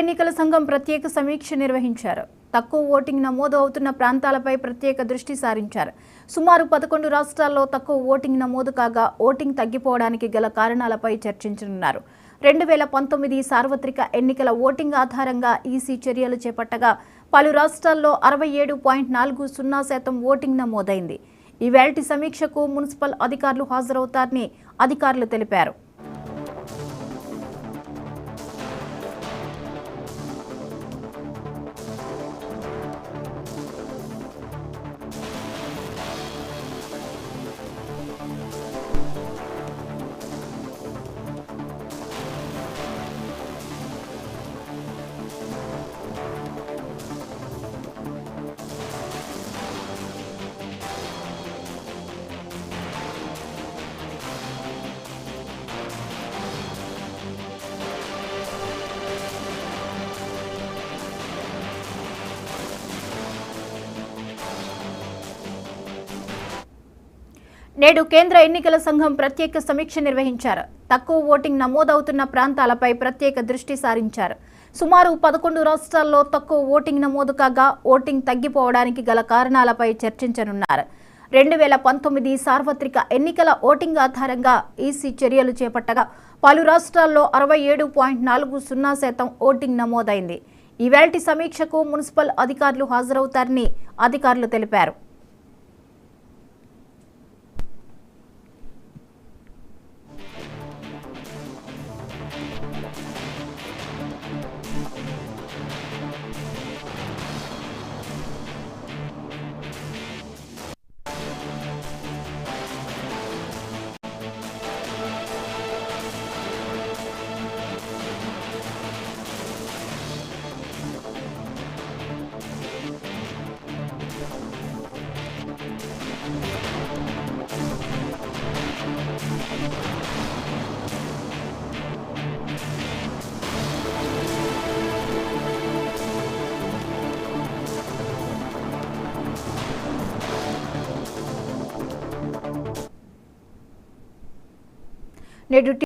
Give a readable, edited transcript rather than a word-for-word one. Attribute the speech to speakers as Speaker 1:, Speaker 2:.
Speaker 1: ఎన్నికల సంఘం ప్రత్యేక సమీక్ష నిర్వహించారు. తక్కువ ఓటింగ్ నమోదు అవుతున్న ప్రాంతాలపై ప్రత్యేక దృష్టి సారించారు. సుమారు 11 రాష్ట్రాల్లో తక్కువ ఓటింగ్ నమోదు కాగా ఓటింగ్ తగ్గిపోవడానికి గల కారణాలపై చర్చించనున్నారు. 2019 సార్వత్రిక ఎన్నికల ఓటింగ్ ఆధారంగా ఈసీ చర్యలు చేపట్టగా పలు రాష్ట్రాల్లో 67.40% ఓటింగ్ నమోదైంది. ఈవేళటి సమీక్షకు మున్సిపల్ అధికారులు హాజరవుతారని అధికారులు తెలిపారు. నేడు కేంద్ర ఎన్నికల సంఘం ప్రత్యేక సమీక్ష నిర్వహించారు. తక్కువ ఓటింగ్ నమోదవుతున్న ప్రాంతాలపై ప్రత్యేక దృష్టి సారించారు. సుమారు 11 రాష్ట్రాల్లో తక్కువ ఓటింగ్ నమోదు కాగా ఓటింగ్ తగ్గిపోవడానికి గల కారణాలపై చర్చించనున్నారు. 2019 సార్వత్రిక ఎన్నికల ఓటింగ్ ఆధారంగా ఈసీ చర్యలు చేపట్టగా పలు రాష్ట్రాల్లో 67.40% ఓటింగ్ నమోదైంది. ఈవేళటి సమీక్షకు మున్సిపల్ అధికారులు హాజరవుతారని అధికారులు తెలిపారు. నేడు